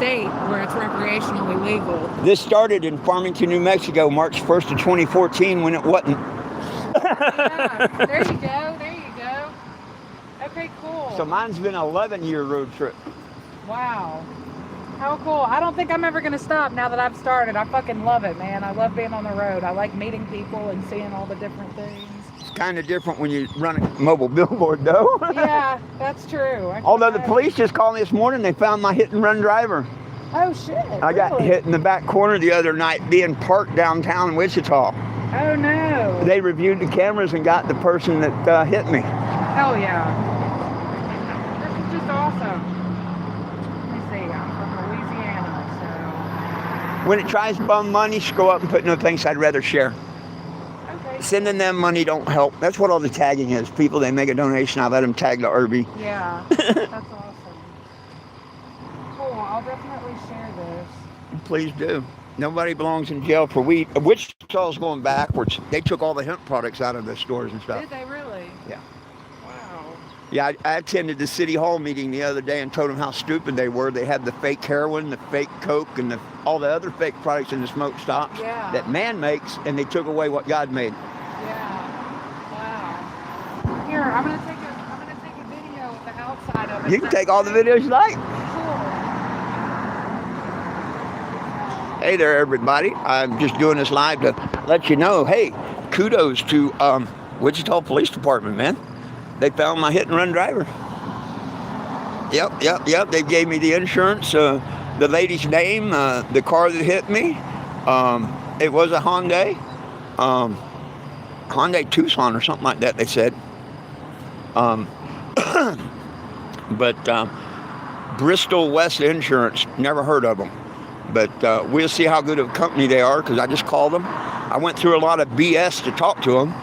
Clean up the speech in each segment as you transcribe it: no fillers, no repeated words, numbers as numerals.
state where it's recreationally legal. This started in Farmington, New Mexico, March 1st of 2014 when it wasn't. Yeah, there you go. There you go. Okay, cool. So mine's been an 11-year road trip. Wow. How cool. I don't think I'm ever going to stop now that I've started. I fucking love it, man. I love being on the road. I like meeting people and seeing all the different things. It's kind of different when you run a mobile billboard, though. Yeah, that's true. Although the police just called me this morning, they found my hit-and-run driver. Oh, shit. I got hit in the back corner the other night being parked downtown Wichita. Oh, no. They reviewed the cameras and got the person that hit me. Hell yeah. This is just awesome. Let me see. I'm from Louisiana, When it tries to bum money, just go up and put no thanks, I'd rather share. so. Okay. Sending them money don't help. That's what all the tagging is. People, they make a donation, I let them tag the RV. Yeah, that's awesome. Cool. I'll definitely share this. Please do. Nobody belongs in jail for weed. Wichita's going backwards. They took all the hemp products out of the stores and stuff. Did they really? Yeah. Wow. Yeah, I attended the city hall meeting the other day and told them how stupid they were. They had the fake heroin, the fake coke, and all the other fake products in the smoke stops that man makes, and they took away what God made. Yeah. Wow. Here, I'm gonna take a video of the outside of it. You can take all the videos you like. Cool. Hey there, everybody. I'm just doing this live to let you know, hey, kudos to Wichita Police Department, man. They found my hit-and-run driver. Yep. They gave me the insurance, the lady's name, the car that hit me. It was a Hyundai Tucson or something like that, they said. But Bristol West Insurance, never heard of them. But we'll see how good of a company they are, because I just called them. I went through a lot of BS to talk to them,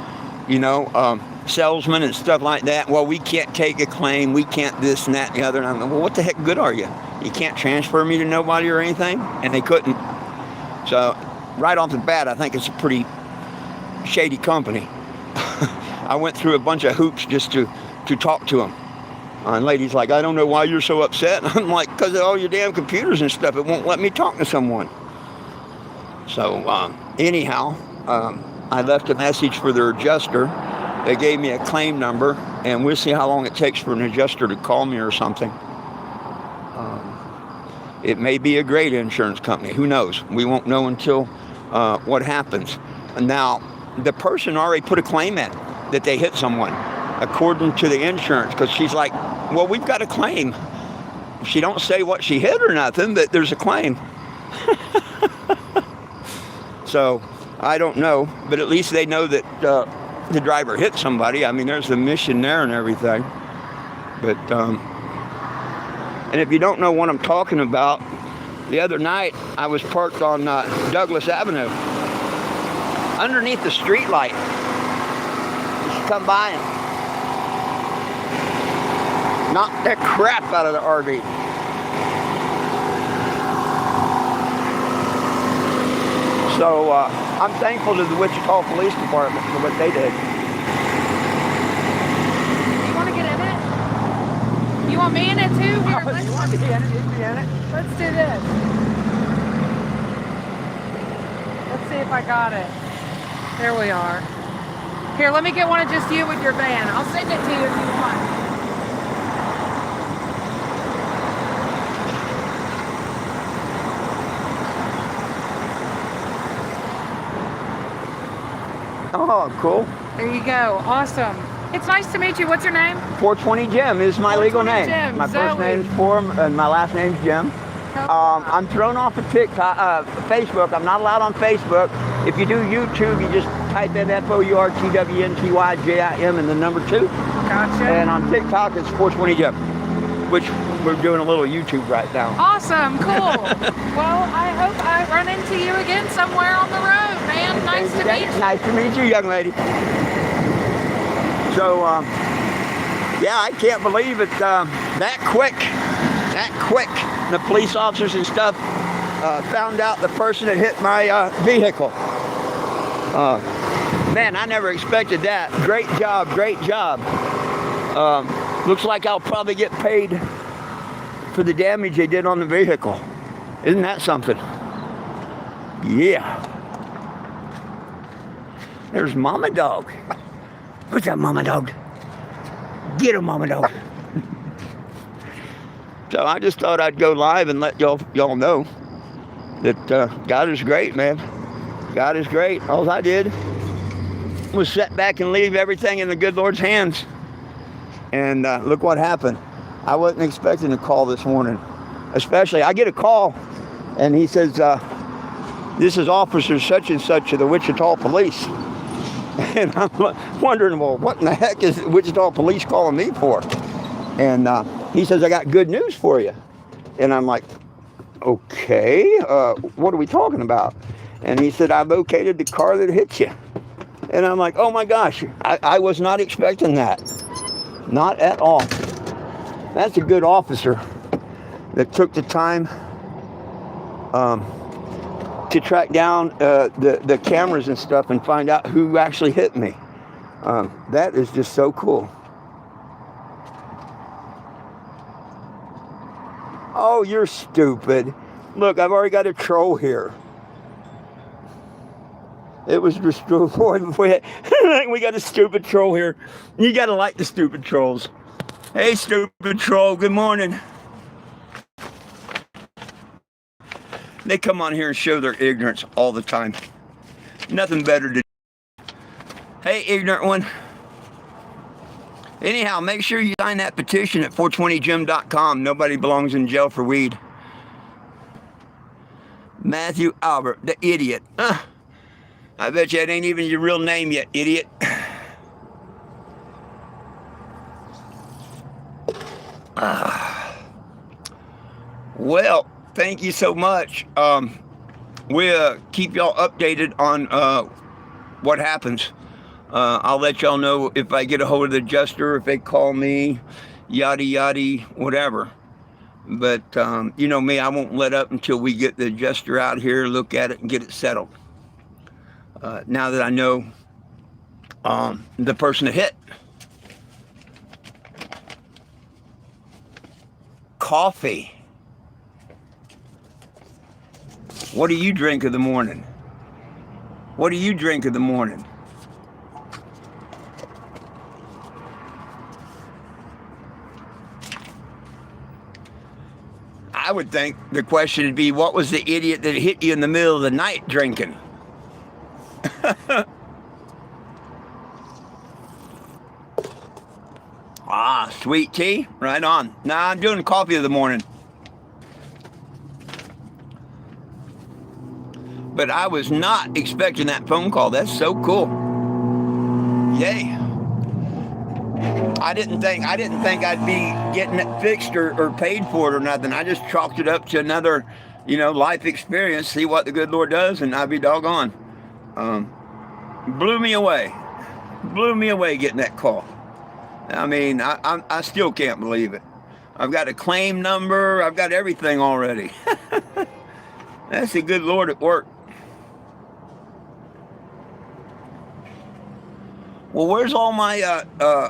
salesmen and stuff like that. Well, we can't take a claim. We can't this and that and the other. And I'm like, well, what the heck good are you? You can't transfer me to nobody or anything? And they couldn't. So right off the bat, I think it's a pretty shady company. I went through a bunch of hoops just to talk to them. And lady's like, I don't know why you're so upset. I'm like, because of all your damn computers and stuff. It won't let me talk to someone. So anyhow, I left a message for their adjuster. They gave me a claim number, and we'll see how long it takes for an adjuster to call me or something. It may be a great insurance company. Who knows? We won't know until what happens. Now, the person already put a claim in that they hit someone, according to the insurance, because she's like, well, we've got a claim. She don't say what she hit or nothing, but there's a claim. So I don't know, but at least they know that the driver hit somebody. I mean, there's the mission there and everything. But and if you don't know what I'm talking about, the other night I was parked on Douglas Avenue underneath the street light. Just come by and knock that crap out of the RV. So I'm thankful to the Wichita Police Department for what they did. You want to get in it? You want me in it too? Here, let's, You want to be in it? You can be in it. let's do this. Let's see if I got it. There we are. Here, let me get one of just you with your van. I'll send it to you if you want. Oh, cool. There you go. Awesome. It's nice to meet you. What's your name? 420 Jim is my legal 420 name. Jim, My first Zoe. name's Form and my last name's Jim. I'm thrown off of TikTok, Facebook. I'm not allowed on Facebook. If you do YouTube, you just type in FOURTWNTYJIM and the number 2. Gotcha. And on TikTok, it's 420 Jim, which we're doing a little YouTube right now. Awesome. Cool. Well, I hope I run into you again somewhere on the road, man. Nice to meet you. Nice to meet you, young lady. So, yeah, I can't believe it that quick. The police officers and stuff found out the person that hit my vehicle. Man, I never expected that. Great job. Looks like I'll probably get paid for the damage they did on the vehicle. Isn't that something? Yeah. There's Mama Dog. What's up, Mama Dog? Get him, Mama Dog. So I just thought I'd go live and let y'all know that God is great, man. God is great. All I did was sit back and leave everything in the good Lord's hands. And look what happened. I wasn't expecting a call this morning. Especially, I get a call, and he says, this is Officer such and such of the Wichita Police. And I'm wondering, well, what in the heck is Wichita Police calling me for? And he says, I got good news for you. And I'm like, okay, what are we talking about? And he said, I located the car that hit you. And I'm like, oh my gosh, I was not expecting that. Not at all. That's a good officer that took the time to track down the cameras and stuff and find out who actually hit me. That is just so cool. Oh, you're stupid. Look, I've already got a troll here. It was destroyed before we got a stupid troll here. You gotta like the stupid trolls. Hey, stupid troll, good morning. They come on here and show their ignorance all the time. Nothing better to do. Hey, ignorant one. Anyhow, make sure you sign that petition at 420gym.com. Nobody belongs in jail for weed. Matthew Albert, the idiot. I bet you it ain't even your real name yet, idiot. Well, thank you so much. We'll keep y'all updated on what happens. I'll let y'all know if I get a hold of the adjuster, if they call me, yada yada, whatever. But you know me, I won't let up until we get the adjuster out here, look at it, and get it settled. Now that I know the person that hit. Coffee. What do you drink in the morning? What do you drink in the morning? I would think the question would be, what was the idiot that hit you in the middle of the night drinking? Ah, sweet tea? Right on. Nah, I'm doing coffee of the morning. But I was not expecting that phone call. That's so cool. Yay. I didn't think I'd be getting it fixed or paid for it or nothing. I just chalked it up to another, life experience, see what the good Lord does, and I'd be doggone. Blew me away. Blew me away getting that call. I mean, I still can't believe it. I've got a claim number. I've got everything already. That's the good Lord at work. Well, where's all my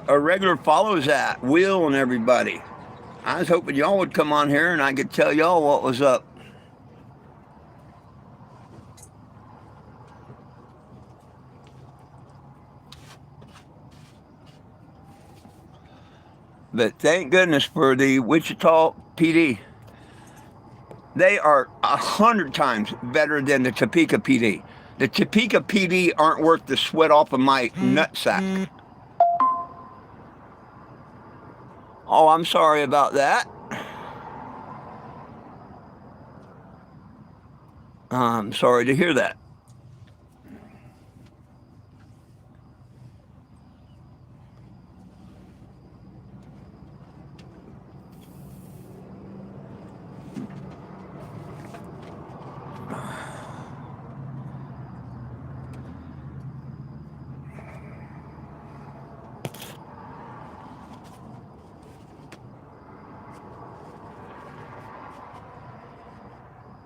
regular followers at? Will and everybody. I was hoping y'all would come on here and I could tell y'all what was up. But thank goodness for the Wichita PD. They are 100 times better than the Topeka PD. The Topeka PD aren't worth the sweat off of my nutsack. Oh, I'm sorry about that. I'm sorry to hear that.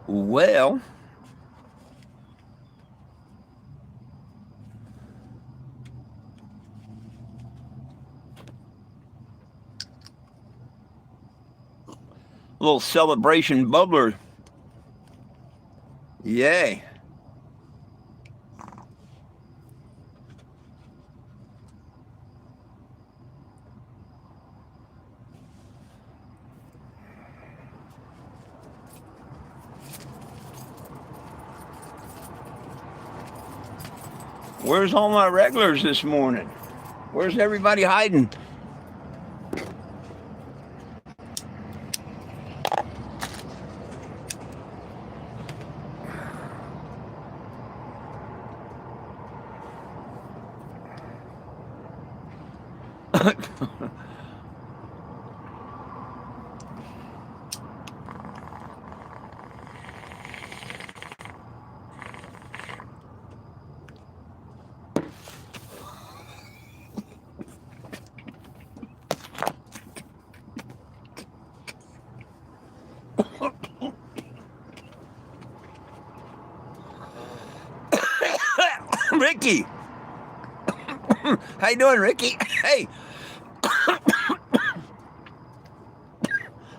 Well, a little celebration bubbler Yay. Where's all my regulars this morning? Where's everybody hiding? Ricky. How you doing, Ricky? Hey.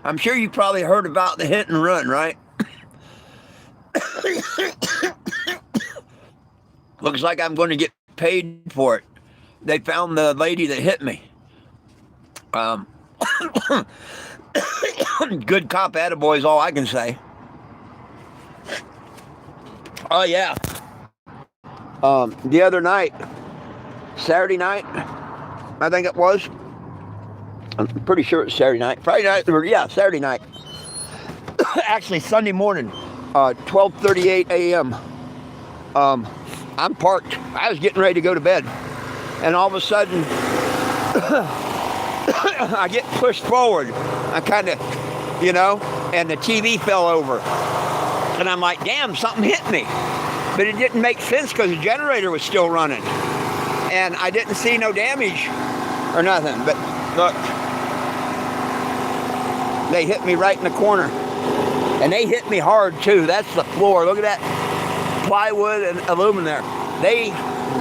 I'm sure you probably heard about the hit and run, right? Looks like I'm going to get paid for it. They found the lady that hit me. Good cop, attaboy is all I can say. Oh, yeah. The other night, Saturday night, I think it was. I'm pretty sure it's Saturday night. Friday night, or yeah, Saturday night. Actually, Sunday morning, 12:38 a.m. I'm parked. I was getting ready to go to bed. And all of a sudden, I get pushed forward. I kind of, and the TV fell over. And I'm like, damn, something hit me. But it didn't make sense because the generator was still running. And I didn't see no damage or nothing. But look, they hit me right in the corner. And they hit me hard too. That's the floor. Look at that plywood and aluminum there. They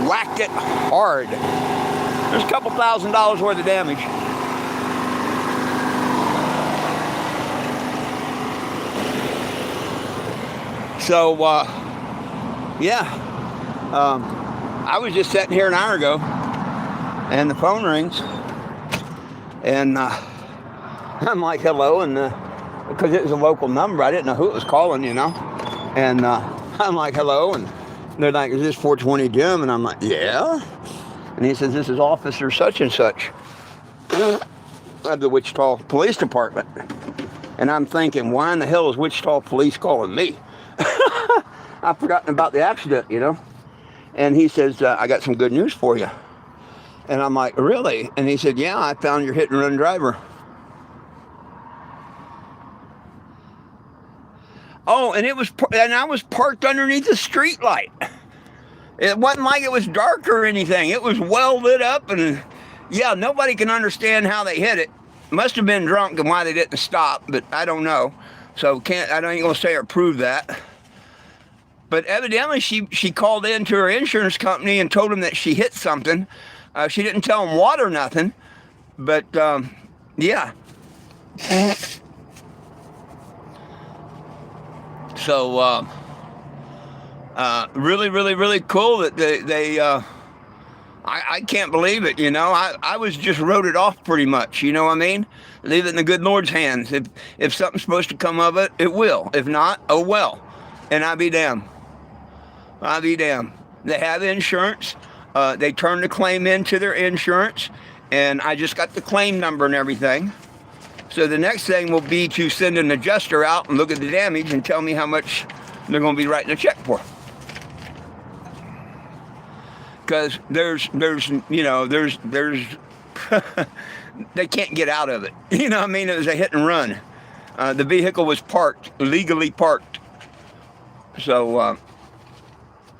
whacked it hard. There's a couple $1,000s worth of damage. So, yeah, I was just sitting here an hour ago, and the phone rings, and I'm like, hello, and because it was a local number, I didn't know who it was calling, and I'm like, hello, and they're like, is this 420 Jim? And I'm like, yeah. And he says, this is Officer such and such of the Wichita Police Department. And I'm thinking, why in the hell is Wichita Police calling me? I've forgotten about the accident, And he says, I got some good news for you. And I'm like, really? And he said, yeah, I found your hit and run driver. Oh, and I was parked underneath a street light. It wasn't like it was dark or anything. It was well lit up, and yeah, nobody can understand how they hit it. Must have been drunk and why they didn't stop, but I don't know. So I ain't gonna say or prove that. But evidently she called in to her insurance company and told them that she hit something. She didn't tell them what or nothing, but yeah. So really, really, really cool that they I can't believe it, I was just wrote it off pretty much, you know what I mean? Leave it in the good Lord's hands. If something's supposed to come of it, it will. If not, oh well. And I'll be damned. I'll be damned. They have insurance. They turn the claim into their insurance, and I just got the claim number and everything. So the next thing will be to send an adjuster out and look at the damage and tell me how much they're going to be writing a check for. Because there's they can't get out of it. You know what I mean? It was a hit and run. The vehicle was legally parked. So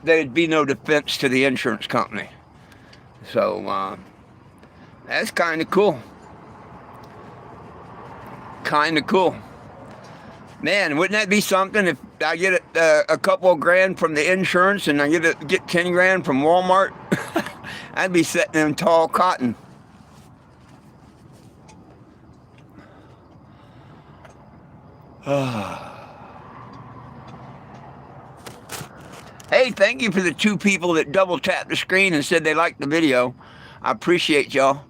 there'd be no defense to the insurance company. So that's kind of cool. Kind of cool. Man, wouldn't that be something if I get a couple of grand from the insurance and I get 10 grand from Walmart? I'd be sitting in tall cotton. Hey, thank you for the 2 people that double tapped the screen and said they liked the video. I appreciate y'all.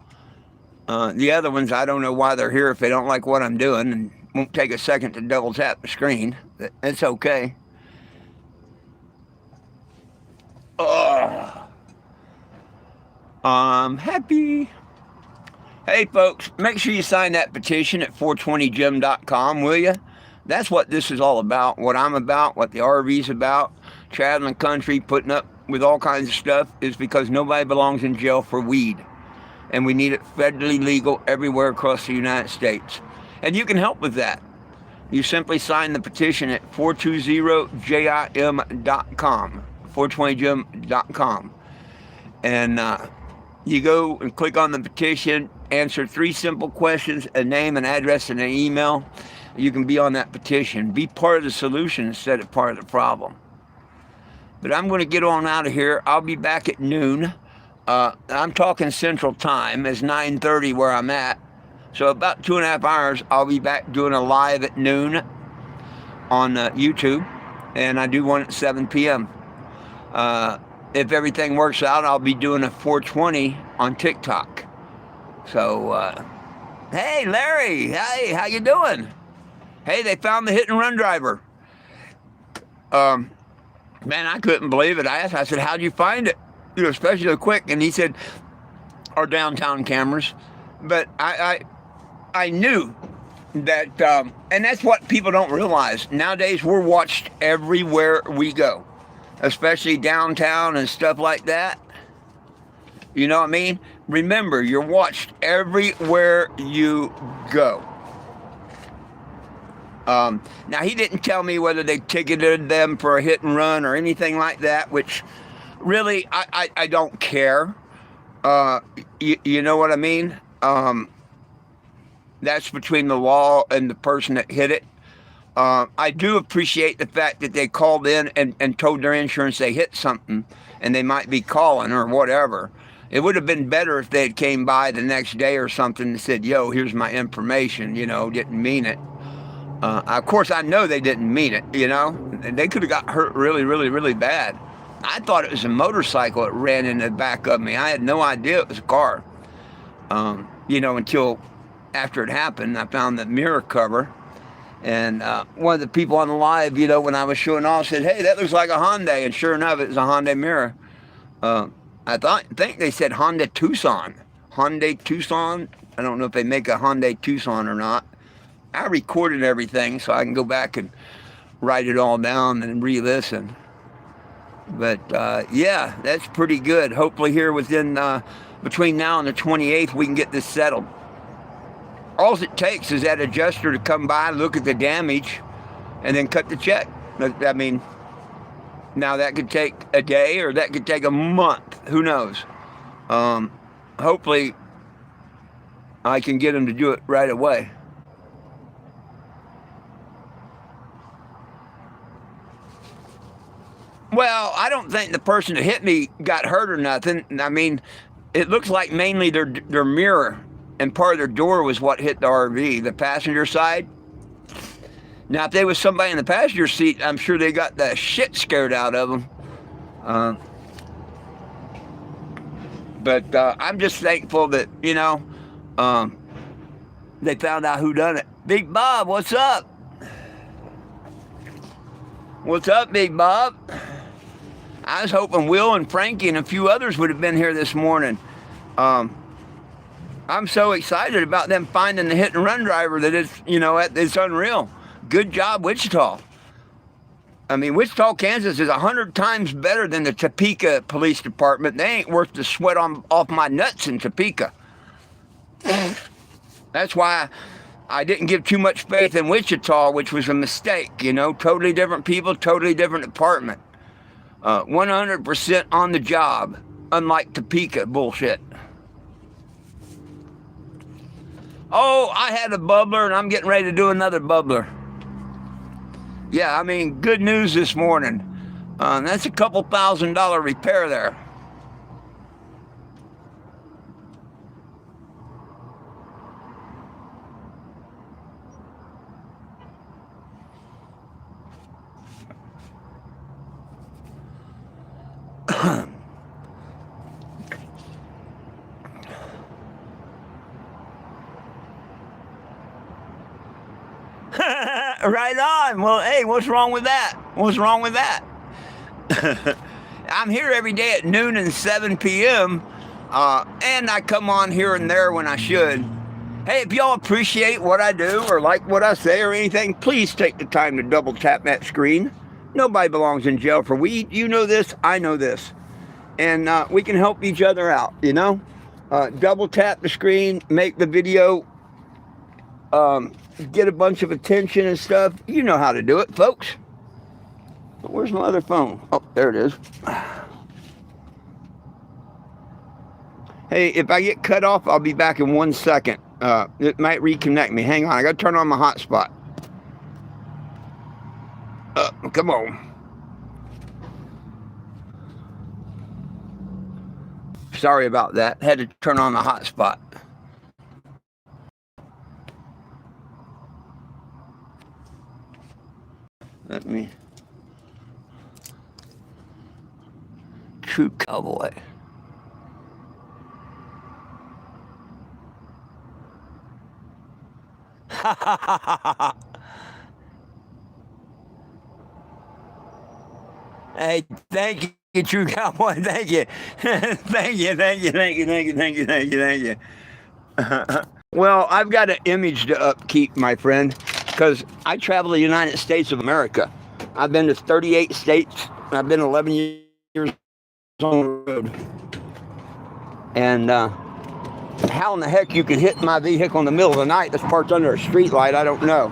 The other ones, I don't know why they're here if they don't like what I'm doing and won't take a second to double tap the screen. It's okay. I'm happy. Hey, folks, make sure you sign that petition at 420gym.com, will you? That's what this is all about, what I'm about, what the RV's about. Traveling country, putting up with all kinds of stuff is because nobody belongs in jail for weed. And we need it federally legal everywhere across the United States. And you can help with that. You simply sign the petition at 420jim.com, 420gym.com. And you go and click on the petition, answer 3 simple questions, a name, an address, and an email. You can be on that petition. Be part of the solution instead of part of the problem. But I'm going to get on out of here. I'll be back at noon. I'm talking Central Time. It's 9:30 where I'm at. So about 2.5 hours, I'll be back doing a live at noon on YouTube. And I do one at 7 p.m. If everything works out, I'll be doing a 420 on TikTok. So, hey, Larry. Hey, how you doing? Hey, they found the hit-and-run driver. Man, I couldn't believe it. I asked, I said, how'd you find it? You know, especially so quick. And he said, our downtown cameras. But I knew that, and that's what people don't realize. Nowadays, we're watched everywhere we go, especially downtown and stuff like that. You know what I mean? Remember, you're watched everywhere you go. Now, he didn't tell me whether they ticketed them for a hit and run or anything like that, which really, I don't care. You know what I mean? That's between the law and the person that hit it. I do appreciate the fact that they called in and told their insurance they hit something and they might be calling or whatever. It would have been better if they had came by the next day or something and said, yo, here's my information, you know, didn't mean it. Of course, I know they didn't mean it, you know. They could have got hurt really, really, really bad. I thought it was a motorcycle that ran in the back of me. I had no idea it was a car. You know, until after it happened, I found the mirror cover. And one of the people on the live, you know, when I was showing off, said, hey, that looks like a Hyundai. And sure enough, it was a Hyundai mirror. I think they said Honda Tucson. Hyundai Tucson. I don't know if they make a Hyundai Tucson or not. I recorded everything so I can go back and write it all down and re-listen. But, yeah, that's pretty good. Hopefully here within, between now and the 28th, we can get this settled. All it takes is that adjuster to come by, look at the damage, and then cut the check. I mean, now that could take a day or that could take a month. Who knows? Hopefully, I can get them to do it right away. Well, I don't think the person that hit me got hurt or nothing. I mean, it looks like mainly their mirror and part of their door was what hit the RV, the passenger side. Now, if there was somebody in the passenger seat, I'm sure they got the shit scared out of them. But I'm just thankful that, you know, they found out who done it. Big Bob, what's up? What's up, Big Bob? I was hoping Will and Frankie and a few others would have been here this morning. I'm so excited about them finding the hit and run driver that it's, you know, it's unreal. Good job, Wichita. I mean, Wichita, Kansas is 100 times better than the Topeka Police Department. They ain't worth the sweat off my nuts in Topeka. That's why I didn't give too much faith in Wichita, which was a mistake, you know. Totally different people, totally different department. 100% on the job, unlike Topeka bullshit. Oh, I had a bubbler and I'm getting ready to do another bubbler. Yeah, I mean, good news this morning. That's a couple $1,000 repair there. Right on. Well, hey, what's wrong with that? What's wrong with that? I'm here every day at noon and 7 p.m. And I come on here and there when I should. Hey, if y'all appreciate what I do or like what I say or anything, please take the time to double tap that screen. Nobody belongs in jail for weed. You know this. I know this. And we can help each other out, you know? Double tap the screen, make the video get a bunch of attention and stuff. You know how to do it, folks. But where's my other phone? Oh, there it is. Hey, if I get cut off, I'll be back in 1 second. It might reconnect me. Hang on, I gotta turn on my hotspot. Come on. Sorry about that. Had to turn on the hotspot. Let me. True cowboy. Hey, thank you, true cowboy. Thank you. Thank you. Well, I've got an image to upkeep, my friend, because I travel the United States of America. I've been to 38 states. I've been 11 years on the road. And how in the heck you could hit my vehicle in the middle of the night that's parked under a street light, I don't know.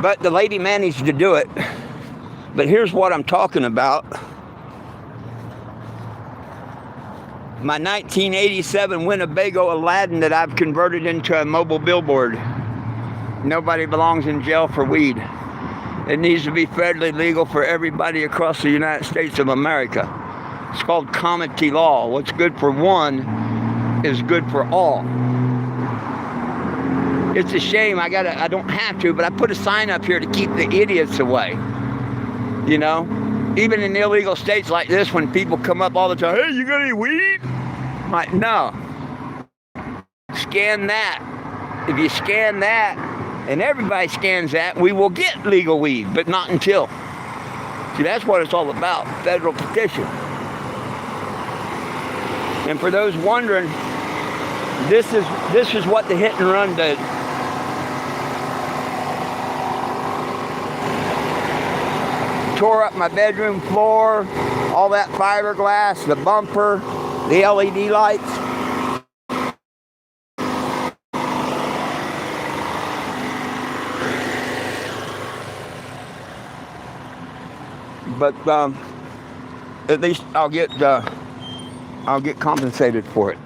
But the lady managed to do it. But here's what I'm talking about. My 1987 Winnebago Aladdin that I've converted into a mobile billboard. Nobody belongs in jail for weed. It needs to be federally legal for everybody across the United States of America. It's called comity law. What's good for one is good for all. It's a shame I don't have to, but I put a sign up here to keep the idiots away. You know, even in illegal states like this, when people come up all the time, hey, you got any weed? I'm like, no. Scan that. If you scan that, and everybody scans that, we will get legal weed, but not until. See, that's what it's all about, federal petition. And for those wondering, this is what the hit and run does. Tore up my bedroom floor, all that fiberglass, the bumper, the LED lights. But at least I'll get compensated for it.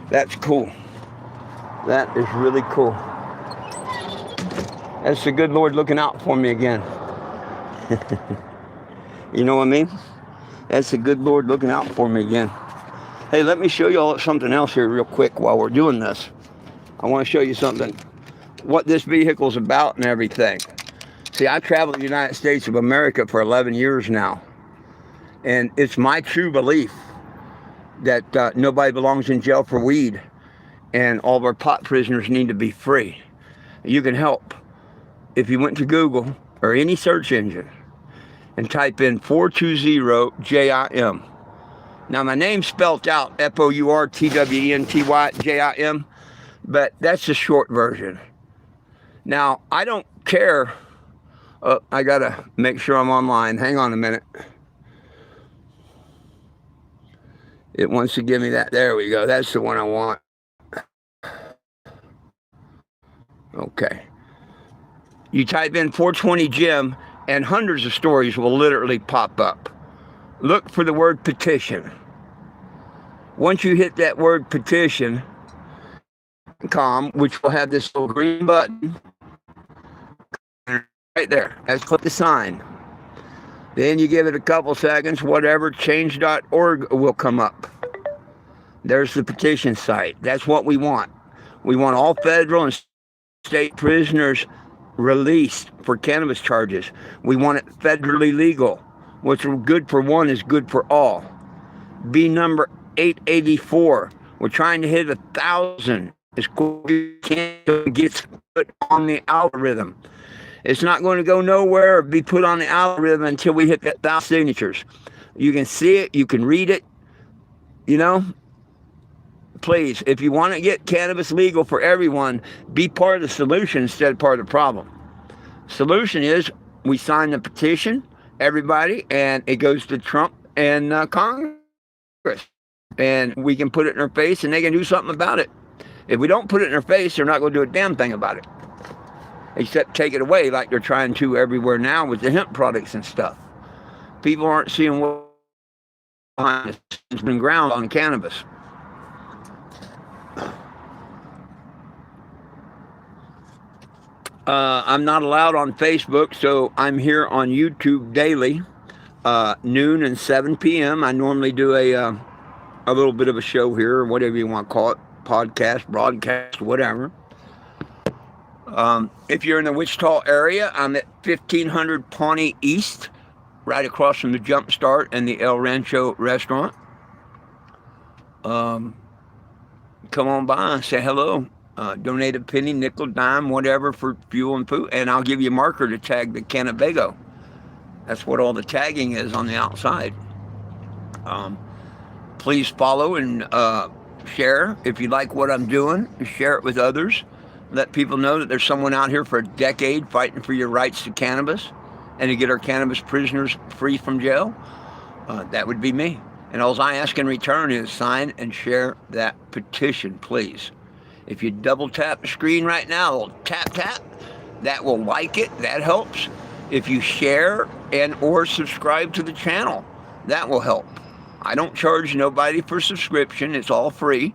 That's cool. That is really cool. That's the good Lord looking out for me again. You know what I mean? That's the good Lord looking out for me again. Hey, let me show you all something else here real quick while we're doing this. I want to show you something, what this vehicle's about and everything. See, I've traveled the United States of America for 11 years now. And it's my true belief that nobody belongs in jail for weed. And all of our pot prisoners need to be free. You can help. If you went to Google or any search engine and type in 420-JIM. Now, my name's spelled out FOURTWENTY-JIM, but that's the short version. Now, I don't care. I got to make sure I'm online. Hang on a minute. It wants to give me that. There we go. That's the one I want. Okay. You type in 420-JIM, and hundreds of stories will literally pop up. Look for the word petition. Once you hit that word petition, which will have this little green button right there. That's click the sign. Then you give it a couple seconds, whatever, change.org will come up. There's the petition site. That's what we want. We want all federal and state prisoners released for cannabis charges. We want it federally legal. What's good for one is good for all. Be number 884. We're trying to hit 1,000 as quick as we can so it gets put on the algorithm. It's not going to go nowhere or be put on the algorithm until we hit that 1,000 signatures. You can see it, you can read it, you know. Please, if you want to get cannabis legal for everyone, be part of the solution instead of part of the problem. Solution is we sign the petition, everybody, and it goes to Trump and Congress. And we can put it in their face and they can do something about it. If we don't put it in their face, they're not going to do a damn thing about it. Except take it away like they're trying to everywhere now with the hemp products and stuff. People aren't seeing what has been ground on cannabis. I'm not allowed on Facebook, so I'm here on YouTube daily, noon and 7 p.m. I normally do a little bit of a show here, or whatever you want to call it, podcast, broadcast, whatever. If you're in the Wichita area, I'm at 1500 Pawnee East, right across from the Jump Start and the El Rancho restaurant. Come on by and say hello. Donate a penny, nickel, dime, whatever for fuel and food, and I'll give you a marker to tag the Cannebago. That's what all the tagging is on the outside. Please follow and share. If you like what I'm doing, share it with others. Let people know that there's someone out here for a decade fighting for your rights to cannabis and to get our cannabis prisoners free from jail. That would be me. And all I ask in return is sign and share that petition, please. If you double tap the screen right now, tap, that will like it, that helps. If you share and or subscribe to the channel, that will help. I don't charge nobody for subscription, it's all free.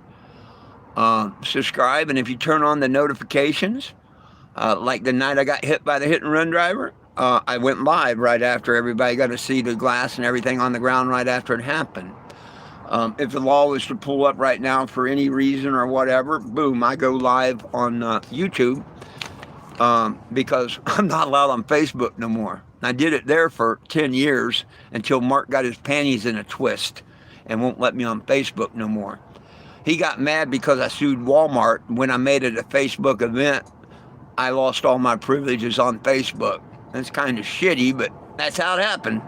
Subscribe, and if you turn on the notifications, like the night I got hit by the hit and run driver, I went live right after everybody got to see the glass and everything on the ground right after it happened. If the law was to pull up right now for any reason or whatever, boom, I go live on YouTube because I'm not allowed on Facebook no more. I did it there for 10 years until Mark got his panties in a twist and won't let me on Facebook no more. He got mad because I sued Walmart. When I made it a Facebook event, I lost all my privileges on Facebook. That's kind of shitty, but that's how it happened.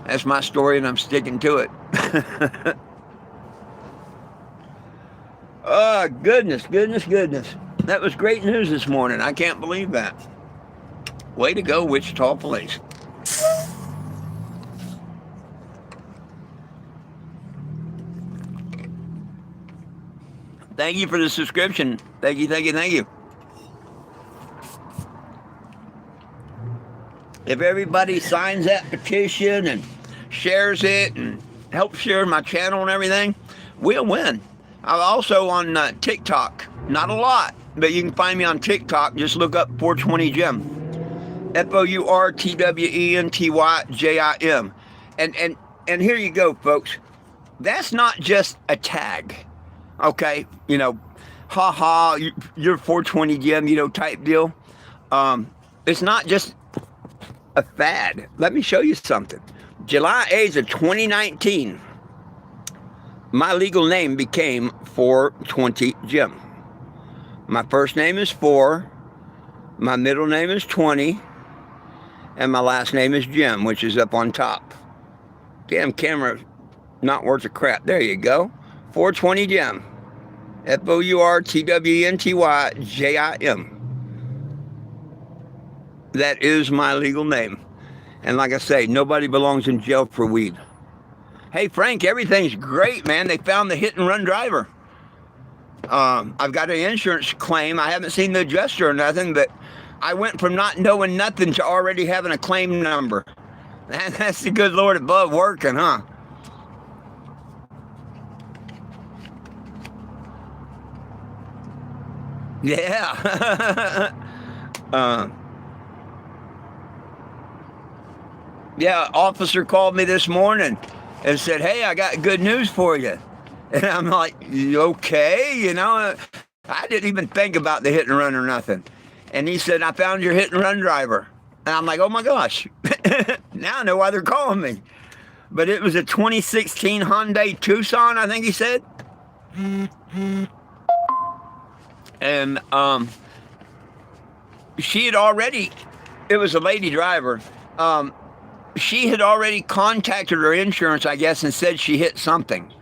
That's my story, and I'm sticking to it. Oh, goodness. That was great news this morning. I can't believe that. Way to go, Wichita Police. Thank you for the subscription. Thank you. If everybody signs that petition and shares it and helps share my channel and everything, we'll win. I'm also on TikTok. Not a lot, but you can find me on TikTok. Just look up 420 Jim. FOURTWENTYJIM. And here you go, folks. That's not just a tag. Okay, haha, you're 420 Jim, type deal. It's not just a fad. Let me show you something. July 8th of 2019, my legal name became 420 Jim. My first name is 4, my middle name is 20, and my last name is Jim, which is up on top. Damn camera, not worth a crap. There you go. 420 Jim. FOURTWENTYJIM. That is my legal name. And like I say, nobody belongs in jail for weed. Hey, Frank, everything's great, man. They found the hit and run driver. I've got an insurance claim. I haven't seen the adjuster or nothing, but I went from not knowing nothing to already having a claim number. That's the good Lord above working, huh? Yeah. Yeah, officer called me this morning and said, hey, I got good news for you. And I'm like, okay, I didn't even think about the hit and run or nothing. And he said, I found your hit and run driver. And I'm like, oh my gosh, now I know why they're calling me. But it was a 2016 Hyundai Tucson, I think he said. And she had already, it was a lady driver. She had already contacted her insurance, I guess, and said she hit something.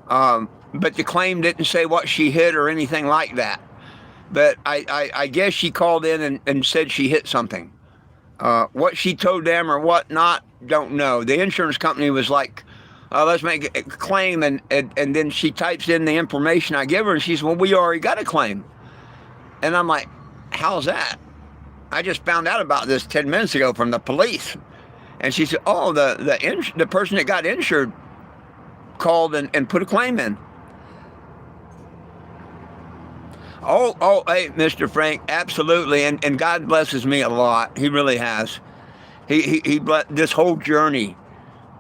But the claim didn't say what she hit or anything like that. But I guess she called in and said she hit something. What she told them or what not, don't know. The insurance company was like, let's make a claim. And then she types in the information I give her, and she says, well, we already got a claim. And I'm like, how's that? I just found out about this 10 minutes ago from the police. And she said, oh, the person that got insured called and put a claim in. Oh, hey, Mr. Frank, absolutely. And God blesses me a lot. He really has. He blessed this whole journey.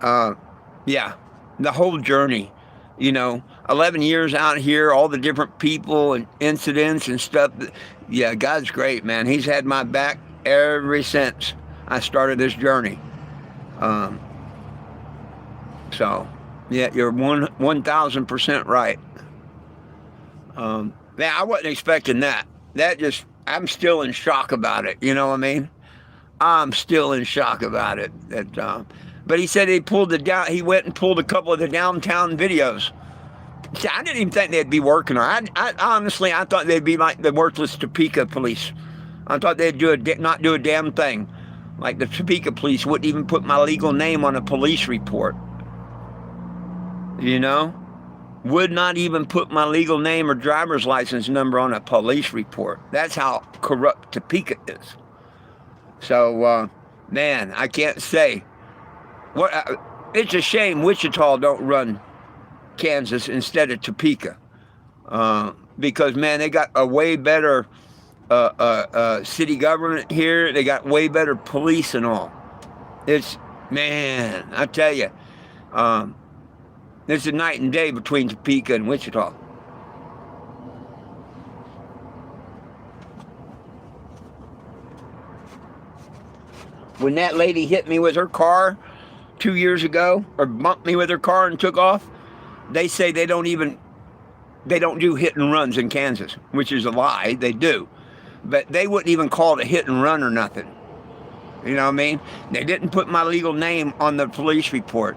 Yeah, the whole journey. 11 years out here, all the different people and incidents and stuff. Yeah, God's great, man. He's had my back ever since I started this journey. So, yeah, you're 1,000% right. Man, I wasn't expecting that. I'm still in shock about it. You know what I mean? I'm still in shock about it. But he said he went and pulled a couple of the downtown videos. See, I didn't even think they'd be working. I honestly, I thought they'd be like the worthless Topeka police. I thought they'd not do a damn thing. Like the Topeka police wouldn't even put my legal name on a police report. Would not even put my legal name or driver's license number on a police report. That's how corrupt Topeka is. So, man, I can't say. It's a shame Wichita don't run Kansas instead of Topeka. Because, man, they got a way better city government here. They got way better police and all. Man, I tell you. There's a night and day between Topeka and Wichita. When that lady hit me with her car 2 years ago, or bumped me with her car and took off, they say they don't do hit and runs in Kansas, which is a lie. They do. But they wouldn't even call it a hit and run or nothing. You know what I mean? They didn't put my legal name on the police report.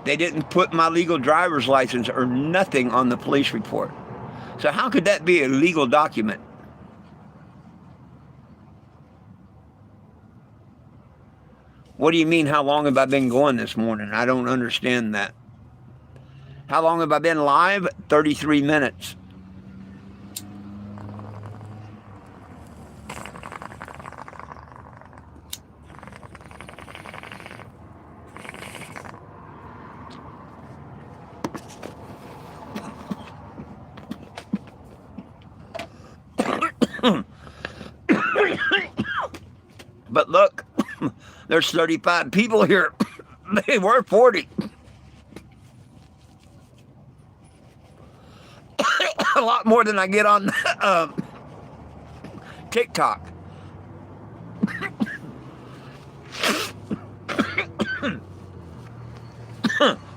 They didn't put my legal driver's license or nothing on the police report. So how could that be a legal document? What do you mean, how long have I been going this morning? I don't understand that. How long have I been live? 33 minutes. But look, there's 35 people here. They were 40. A lot more than I get on TikTok.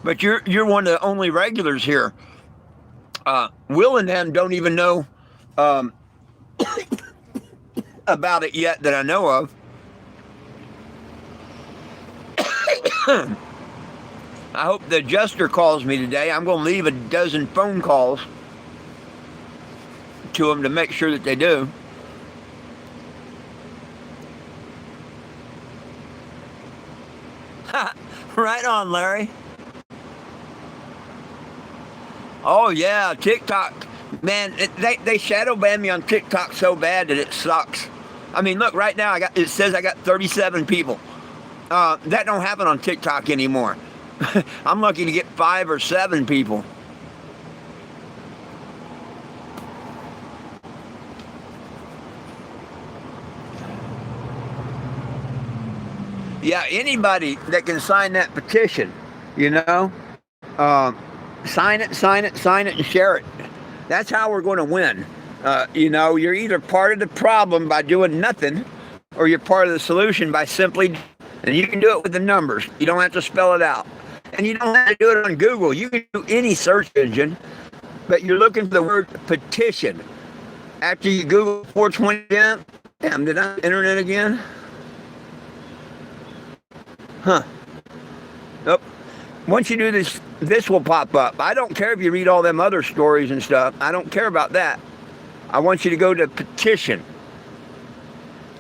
But you're one of the only regulars here. Will and them don't even know about it yet that I know of. I hope the adjuster calls me today. I'm going to leave a dozen phone calls to them to make sure that they do. Right on, Larry. Oh, yeah, TikTok. Man, they shadow ban me on TikTok so bad that it sucks. I mean, look, right now, it says I got 37 people. That don't happen on TikTok anymore. I'm lucky to get 5 or 7 people. Yeah, anybody that can sign that petition, sign it, and share it. That's how we're going to win. You're either part of the problem by doing nothing, or you're part of the solution by simply, and you can do it with the numbers. You don't have to spell it out. And you don't have to do it on Google. You can do any search engine, but you're looking for the word petition. After you Google 420 Jim, damn, did I enter it again? Huh. Nope. Once you do this, this will pop up. I don't care if you read all them other stories and stuff. I don't care about that. I want you to go to petition.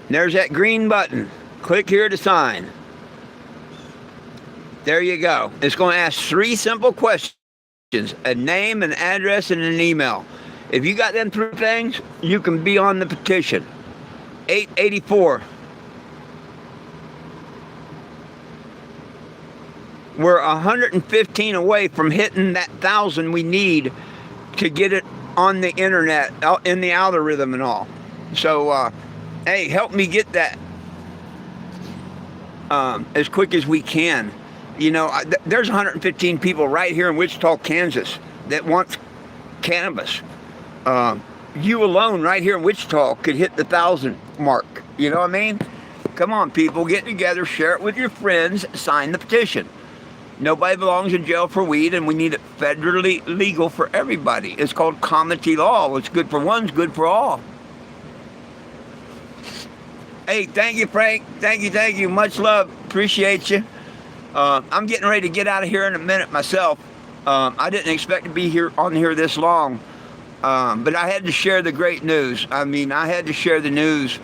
There's that green button. Click here to sign. There you go. It's going to ask 3 simple questions. A name, an address, and an email. If you got them 3 things, you can be on the petition. 884. We're 115 away from hitting that 1,000 we need to get it on the internet, in the algorithm and all. So, hey, help me get that as quick as we can. You know, there's 115 people right here in Wichita, Kansas that wants cannabis. You alone right here in Wichita could hit the 1,000 mark. You know what I mean? Come on, people, get together, share it with your friends, sign the petition. Nobody belongs in jail for weed, and we need it federally legal for everybody. It's called comity law. What's good for one's good for all. Hey, thank you, Frank. Thank you. Much love. Appreciate you. I'm getting ready to get out of here in a minute myself. I didn't expect to be here on here this long, but I had to share the great news. I mean, I had to share the news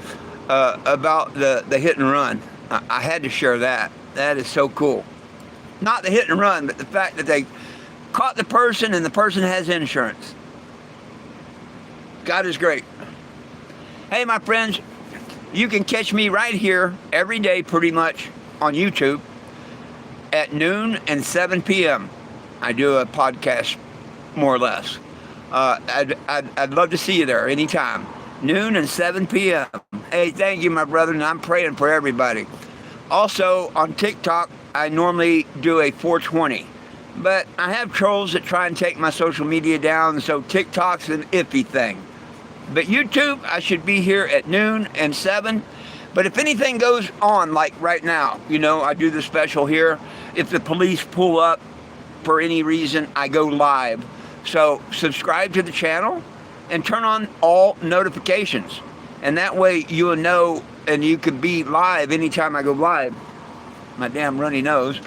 about the hit and run. I had to share that. That is so cool. Not the hit and run, but the fact that they caught the person and the person has insurance. God is great. Hey, my friends, you can catch me right here every day pretty much on YouTube at noon and 7 p.m. I do a podcast, more or less. I'd love to see you there anytime. Noon and 7 p.m. Hey, thank you, my brother, and I'm praying for everybody. Also, on TikTok, I normally do a 420, but I have trolls that try and take my social media down, so TikTok's an iffy thing. But YouTube, I should be here at noon and 7. But if anything goes on, like right now, you know, I do the special here. If the police pull up for any reason, I go live. So subscribe to the channel and turn on all notifications. And that way you will know, and you can be live anytime I go live. My damn runny nose.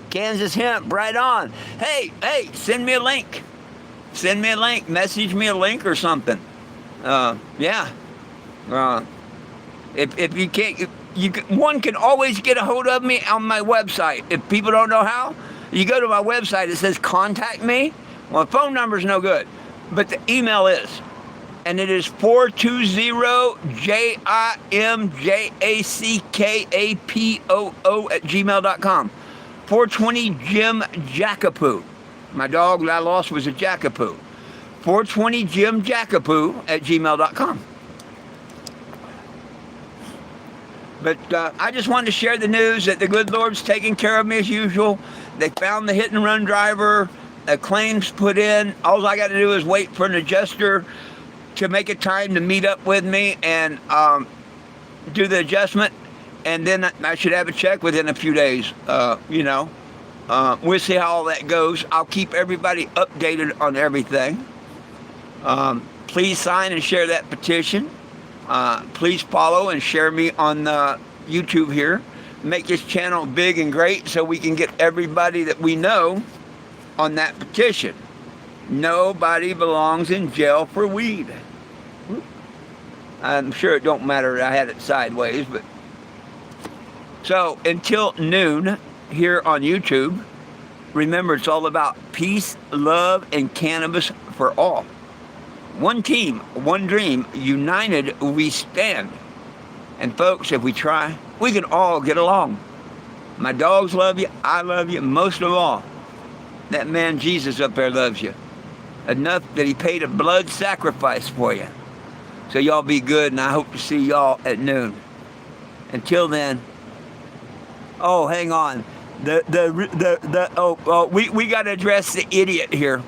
Kansas hemp, right on. Hey, send me a link. Send me a link. Message me a link or something. Yeah. If you can't, one can always get a hold of me on my website. If people don't know how, you go to my website. It says contact me. Well, the phone number's no good, but the email is. And it is 420-JIMJACKAPOO@gmail.com. 420 Jim Jackapoo. My dog that I lost was a Jackapoo. 420 Jim Jackapoo@gmail.com. But I just wanted to share the news that the good Lord's taking care of me as usual. They found the hit and run driver. The claims put in. All I got to do is wait for an adjuster to make a time to meet up with me and do the adjustment, and then I should have a check within a few days. You know, we'll see how all that goes. I'll keep everybody updated on everything. Please sign and share that petition. Please follow and share me on YouTube here. Make this channel big and great so we can get everybody that we know on that petition. Nobody belongs in jail for weed. I'm sure it don't matter I had it sideways, but so until noon here on YouTube, remember it's all about peace, love, and cannabis for all. One team, one dream, united we stand. And folks, if we try, we can all get along. My dogs love you, I love you, most of all, that man Jesus up there loves you. Enough that he paid a blood sacrifice for you. So y'all be good, and I hope to see y'all at noon. Until then, oh, hang on. We got to address the idiot here.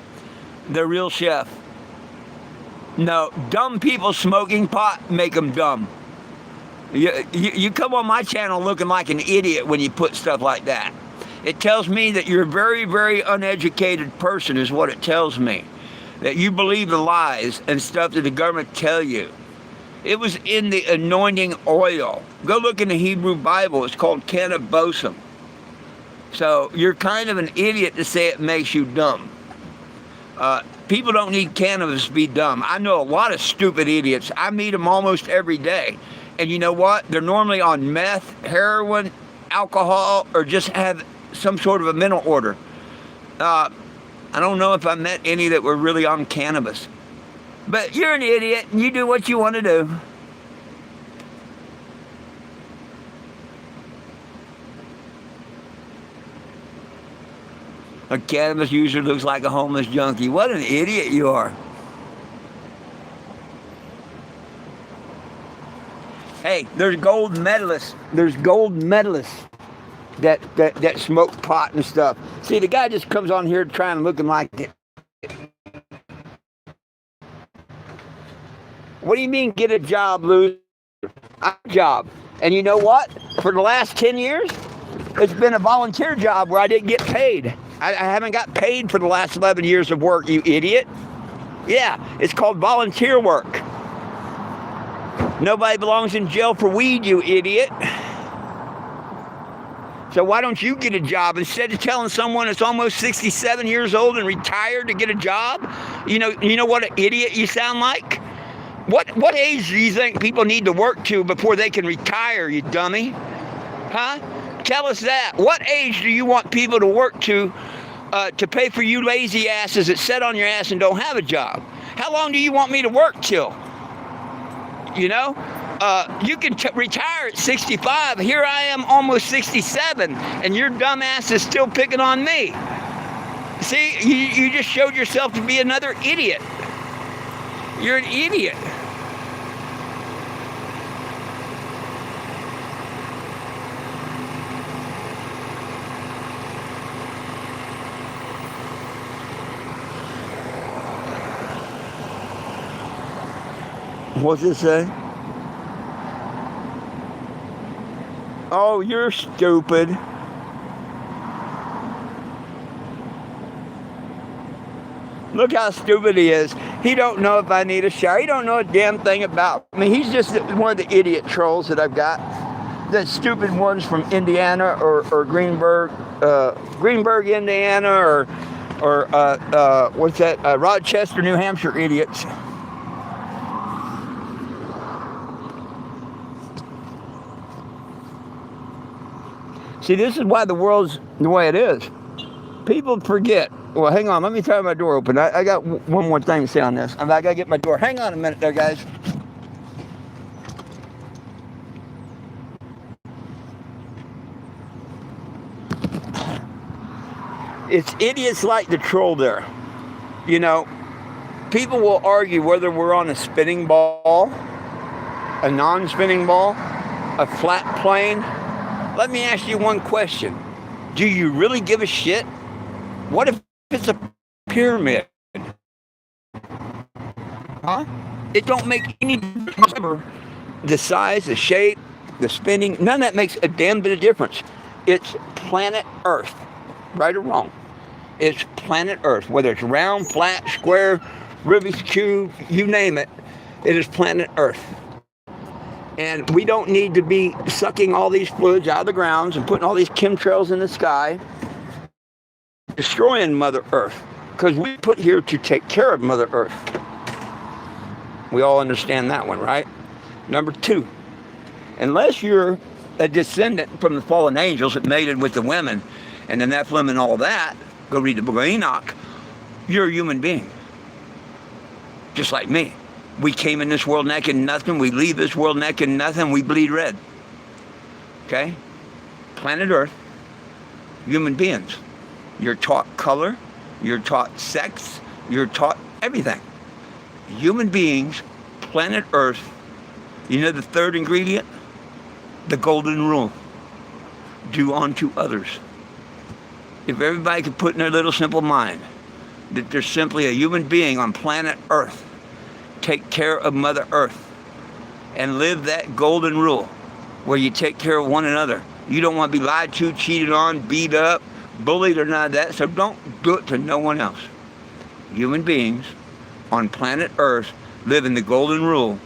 the real chef. No, dumb people smoking pot make them dumb. You come on my channel looking like an idiot when you put stuff like that. It tells me that you're a very, very uneducated person is what it tells me. That you believe the lies and stuff that the government tell you. It was in the anointing oil. Go look in the Hebrew Bible. It's called cannabosum. So you're kind of an idiot to say it makes you dumb. People don't need cannabis to be dumb. I know a lot of stupid idiots. I meet them almost every day. And you know what? They're normally on meth, heroin, alcohol, or just have some sort of a mental order. I don't know if I met any that were really on cannabis. But you're an idiot, and you do what you want to do. A cannabis user looks like a homeless junkie. What an idiot you are. Hey, there's gold medalists. There's gold medalists that smoke pot and stuff. See, the guy just comes on here trying looking like it. What do you mean get a job, loser? A job. And you know what? For the last 10 years, it's been a volunteer job where I didn't get paid. I haven't got paid for the last 11 years of work, you idiot. Yeah, it's called volunteer work. Nobody belongs in jail for weed, you idiot. So why don't you get a job instead of telling someone that's almost 67 years old and retired to get a job? You know what an idiot you sound like? What age do you think people need to work to before they can retire, you dummy? Huh? Tell us that. What age do you want people to work to pay for you lazy asses that sit on your ass and don't have a job? How long do you want me to work till? You know? You can retire at 65. Here I am almost 67, and your dumb ass is still picking on me. See, you just showed yourself to be another idiot. You're an idiot. What's it say? Oh, you're stupid. Look how stupid he is. He don't know if I need a shower. He don't know a damn thing about me. He's just one of the idiot trolls that I've got. The stupid ones from Indiana or Greenberg, Indiana, or what's that? Rochester, New Hampshire idiots. See, this is why the world's the way it is. People forget. Well, hang on. Let me try my door open. I got one more thing to say on this. I got to get my door. Hang on a minute there, guys. It's idiots like the troll there. You know, people will argue whether we're on a spinning ball, a non-spinning ball, a flat plane. Let me ask you one question. Do you really give a shit? What if it's a pyramid? Huh? It don't make any difference. The size, the shape, the spinning, none of that makes a damn bit of difference. It's planet Earth, right or wrong. It's planet Earth, whether it's round, flat, square, Rubik's Cube, you name it, it is planet Earth. And we don't need to be sucking all these fluids out of the grounds and putting all these chemtrails in the sky, destroying Mother Earth, because we put here to take care of Mother Earth. We all understand that one, right? Number two, unless you're a descendant from the fallen angels that mated with the women and the Nephilim and all that, go read the book of Enoch, you're a human being, just like me. We came in this world naked and nothing. We leave this world naked and nothing. We bleed red. Okay? Planet Earth, human beings. You're taught color. You're taught sex. You're taught everything. Human beings, planet Earth. You know the third ingredient? The golden rule. Do unto others. If everybody could put in their little simple mind, that there's simply a human being on planet Earth. Take care of Mother Earth and live that golden rule where you take care of one another. You don't want to be lied to, cheated on, beat up, bullied, or none of that, so don't do it to no one else. Human beings on planet Earth live in the golden rule.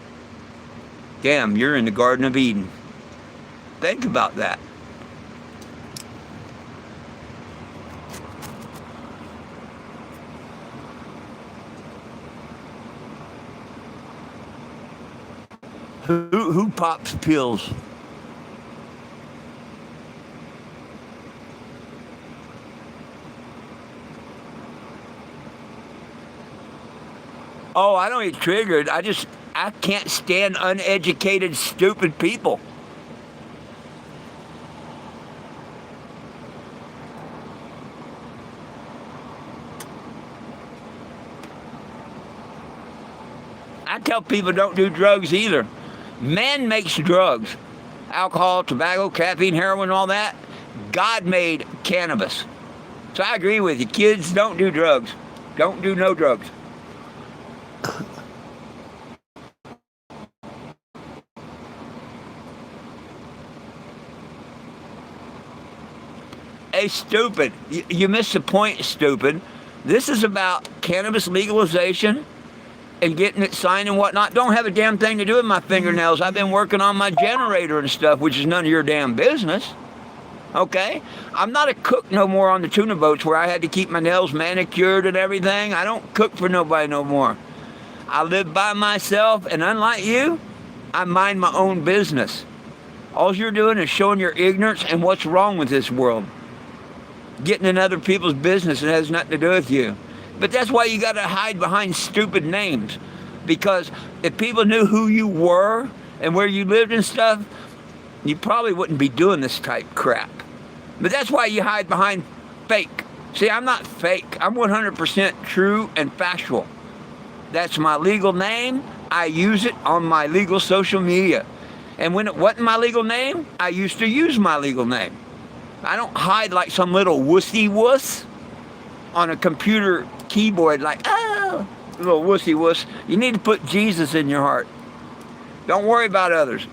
Damn, you're in the Garden of Eden. Think about that. Who pops pills? Oh, I don't get triggered. I can't stand uneducated, stupid people. I tell people don't do drugs either. Man makes drugs. Alcohol, tobacco, caffeine, heroin, all that. God made cannabis. So I agree with you. Kids, don't do drugs. Don't do no drugs. Hey, stupid. You missed the point, stupid. This is about cannabis legalization and getting it signed and whatnot. Don't have a damn thing to do with my fingernails. I've been working on my generator and stuff, which is none of your damn business. Okay? I'm not a cook no more on the tuna boats where I had to keep my nails manicured and everything. I don't cook for nobody no more. I live by myself, and unlike you, I mind my own business. All you're doing is showing your ignorance and what's wrong with this world. Getting in other people's business, it has nothing to do with you. But that's why you got to hide behind stupid names. Because if people knew who you were and where you lived and stuff, you probably wouldn't be doing this type crap. But that's why you hide behind fake. See, I'm not fake. I'm 100% true and factual. That's my legal name. I use it on my legal social media. And when it wasn't my legal name, I used to use my legal name. I don't hide like some little wussy wuss on a computer keyboard like, oh, little wussy wuss. You need to put Jesus in your heart. Don't worry about others.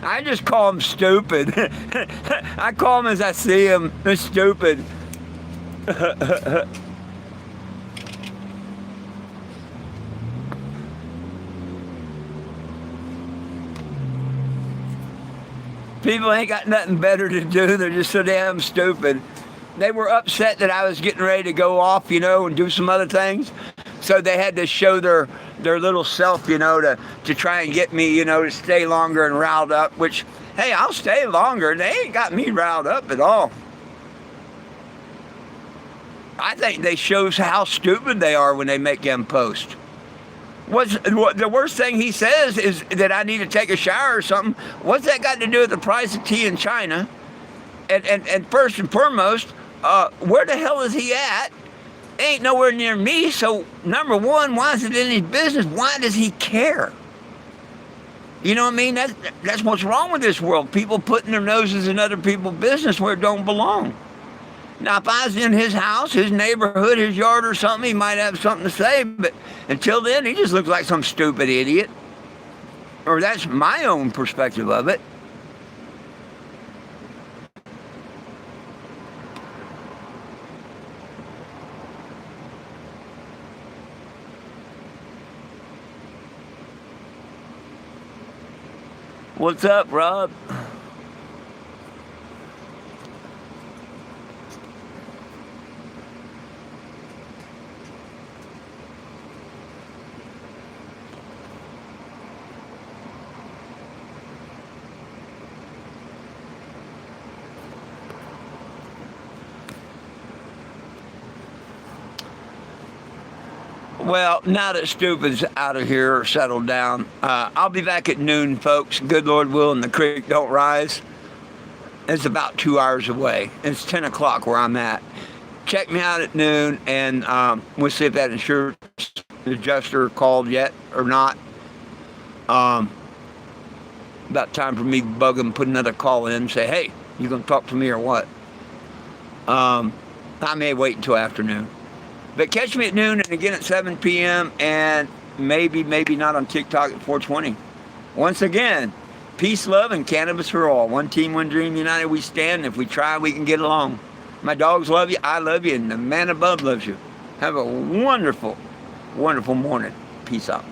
I just call them stupid. I call them as I see them. They're stupid. People ain't got nothing better to do. They're just so damn stupid. They were upset that I was getting ready to go off, and do some other things. So they had to show their little self, to try and get me, to stay longer and riled up, which, hey, I'll stay longer. They ain't got me riled up at all. I think they shows how stupid they are when they make them post. The worst thing he says is that I need to take a shower or something. What's that got to do with the price of tea in China? And first and foremost, where the hell is he at? Ain't nowhere near me, so number one, why is it in his business? Why does he care? You know what I mean? That's what's wrong with this world. People putting their noses in other people's business where it don't belong. Now, if I was in his house, his neighborhood, his yard or something, he might have something to say, but until then, he just looks like some stupid idiot. Or that's my own perspective of it. What's up, Rob? Well, now that Stupid's out of here or settled down, I'll be back at noon, folks. Good Lord willing, the creek don't rise. It's about 2 hours away. It's 10 o'clock where I'm at. Check me out at noon, and we'll see if that insurance adjuster called yet or not. About time for me to bug him, put another call in, say, hey, you gonna talk to me or what? I may wait until afternoon. But catch me at noon and again at 7 p.m. and maybe not on TikTok at 420. Once again, peace, love, and cannabis for all. One team, one dream, united we stand. If we try, we can get along. My dogs love you, I love you, and the man above loves you. Have a wonderful, wonderful morning. Peace out.